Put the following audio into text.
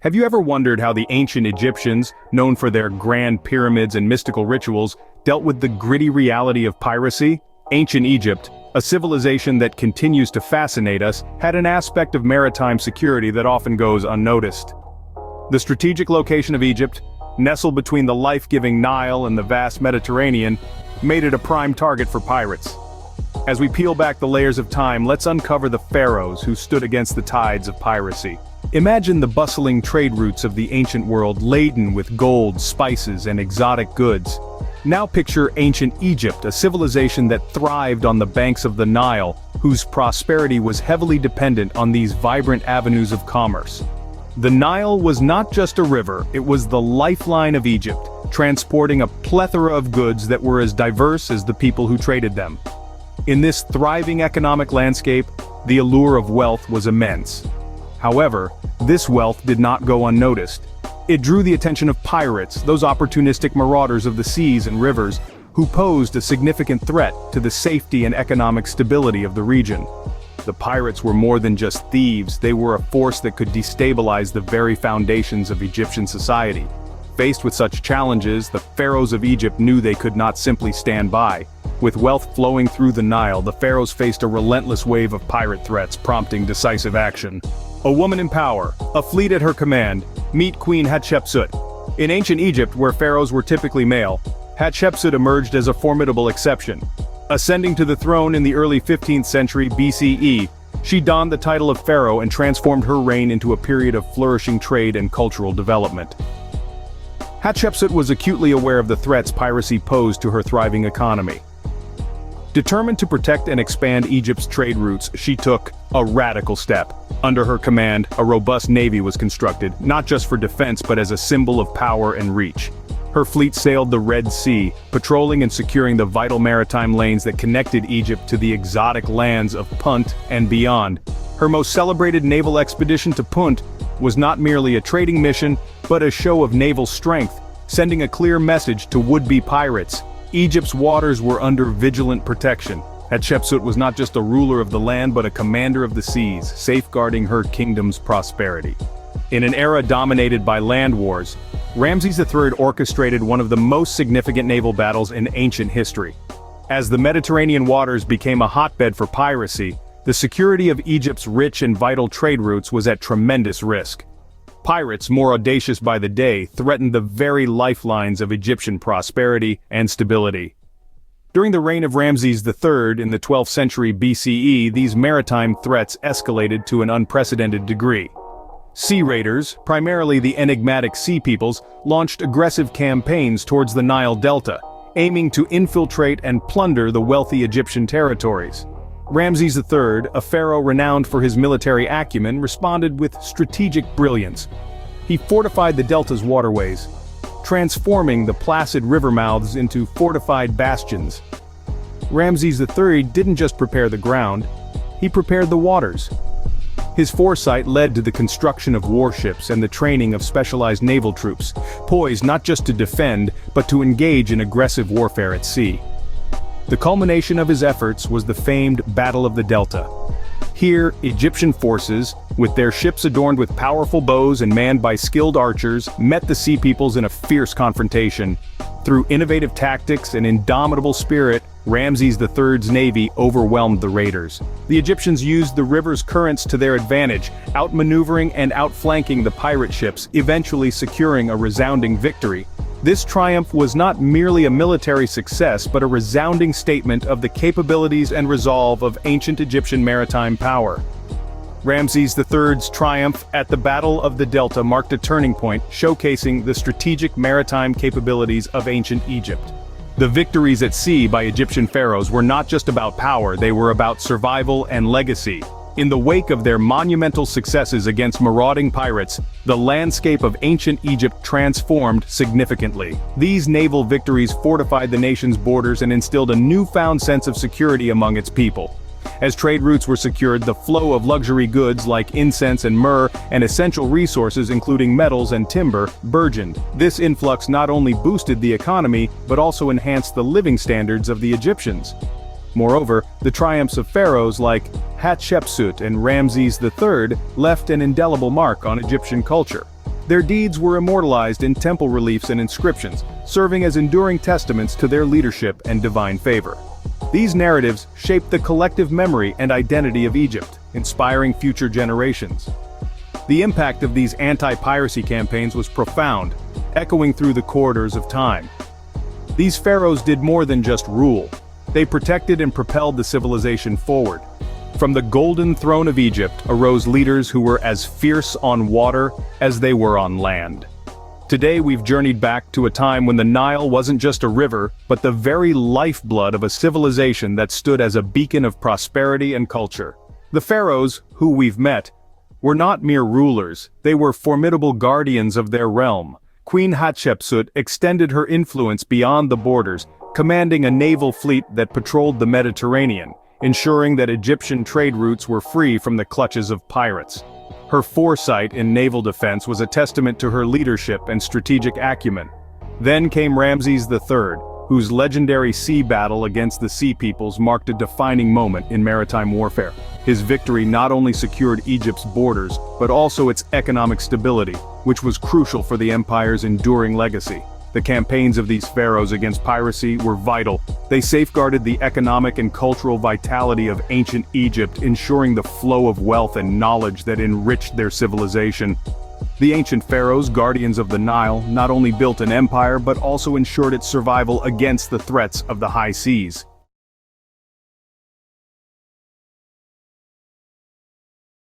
Have you ever wondered how the ancient Egyptians, known for their grand pyramids and mystical rituals, dealt with the gritty reality of piracy? Ancient Egypt, a civilization that continues to fascinate us, had an aspect of maritime security that often goes unnoticed. The strategic location of Egypt, nestled between the life-giving Nile and the vast Mediterranean, made it a prime target for pirates. As we peel back the layers of time, let's uncover the pharaohs who stood against the tides of piracy. Imagine the bustling trade routes of the ancient world laden with gold, spices, and exotic goods. Now picture ancient Egypt, a civilization that thrived on the banks of the Nile, whose prosperity was heavily dependent on these vibrant avenues of commerce. The Nile was not just a river, it was the lifeline of Egypt, transporting a plethora of goods that were as diverse as the people who traded them. In this thriving economic landscape, the allure of wealth was immense. However, this wealth did not go unnoticed. It drew the attention of pirates, those opportunistic marauders of the seas and rivers, who posed a significant threat to the safety and economic stability of the region. The pirates were more than just thieves, they were a force that could destabilize the very foundations of Egyptian society. Faced with such challenges, the pharaohs of Egypt knew they could not simply stand by. With wealth flowing through the Nile, the pharaohs faced a relentless wave of pirate threats, prompting decisive action. A woman in power, a fleet at her command. Meet Queen Hatshepsut. In ancient Egypt, where pharaohs were typically male, Hatshepsut emerged as a formidable exception. Ascending to the throne in the early 15th century BCE, she donned the title of pharaoh and transformed her reign into a period of flourishing trade and cultural development. Hatshepsut was acutely aware of the threats piracy posed to her thriving economy. Determined to protect and expand Egypt's trade routes, she took a radical step. Under her command, a robust navy was constructed, not just for defense but as a symbol of power and reach. Her fleet sailed the Red Sea, patrolling and securing the vital maritime lanes that connected Egypt to the exotic lands of Punt and beyond. Her most celebrated naval expedition to Punt was not merely a trading mission, but a show of naval strength, sending a clear message to would-be pirates. Egypt's waters were under vigilant protection. Hatshepsut was not just a ruler of the land but a commander of the seas, safeguarding her kingdom's prosperity. In an era dominated by land wars, Ramses III orchestrated one of the most significant naval battles in ancient history. As the Mediterranean waters became a hotbed for piracy, the security of Egypt's rich and vital trade routes was at tremendous risk. Pirates, more audacious by the day, threatened the very lifelines of Egyptian prosperity and stability. During the reign of Ramses III in the 12th century BCE, these maritime threats escalated to an unprecedented degree. Sea raiders, primarily the enigmatic sea peoples, launched aggressive campaigns towards the Nile Delta, aiming to infiltrate and plunder the wealthy Egyptian territories. Ramses III, a pharaoh renowned for his military acumen, responded with strategic brilliance. He fortified the delta's waterways, transforming the placid river mouths into fortified bastions. Ramses III didn't just prepare the ground, he prepared the waters. His foresight led to the construction of warships and the training of specialized naval troops, poised not just to defend, but to engage in aggressive warfare at sea. The culmination of his efforts was the famed Battle of the Delta. Here, Egyptian forces, with their ships adorned with powerful bows and manned by skilled archers, met the Sea Peoples in a fierce confrontation. Through innovative tactics and indomitable spirit, Ramses III's navy overwhelmed the raiders. The Egyptians used the river's currents to their advantage, outmaneuvering and outflanking the pirate ships, eventually securing a resounding victory. This triumph was not merely a military success but a resounding statement of the capabilities and resolve of ancient Egyptian maritime power. Ramses III's triumph at the Battle of the Delta marked a turning point, showcasing the strategic maritime capabilities of ancient Egypt. The victories at sea by Egyptian pharaohs were not just about power, they were about survival and legacy. In the wake of their monumental successes against marauding pirates, the landscape of ancient Egypt transformed significantly. These naval victories fortified the nation's borders and instilled a newfound sense of security among its people. As trade routes were secured, the flow of luxury goods like incense and myrrh and essential resources including metals and timber burgeoned. This influx not only boosted the economy but also enhanced the living standards of the Egyptians. Moreover, the triumphs of pharaohs like Hatshepsut and Ramses III left an indelible mark on Egyptian culture. Their deeds were immortalized in temple reliefs and inscriptions, serving as enduring testaments to their leadership and divine favor. These narratives shaped the collective memory and identity of Egypt, inspiring future generations. The impact of these anti-piracy campaigns was profound, echoing through the corridors of time. These pharaohs did more than just rule. They protected and propelled the civilization forward. From the golden throne of Egypt arose leaders who were as fierce on water as they were on land. Today we've journeyed back to a time when the Nile wasn't just a river, but the very lifeblood of a civilization that stood as a beacon of prosperity and culture. The pharaohs, who we've met, were not mere rulers, they were formidable guardians of their realm. Queen Hatshepsut extended her influence beyond the borders, commanding a naval fleet that patrolled the Mediterranean, ensuring that Egyptian trade routes were free from the clutches of pirates. Her foresight in naval defense was a testament to her leadership and strategic acumen. Then came Ramses III, whose legendary sea battle against the Sea Peoples marked a defining moment in maritime warfare. His victory not only secured Egypt's borders, but also its economic stability, which was crucial for the empire's enduring legacy. The campaigns of these pharaohs against piracy were vital. They safeguarded the economic and cultural vitality of ancient Egypt, ensuring the flow of wealth and knowledge that enriched their civilization. The ancient pharaohs, guardians of the Nile, not only built an empire but also ensured its survival against the threats of the high seas.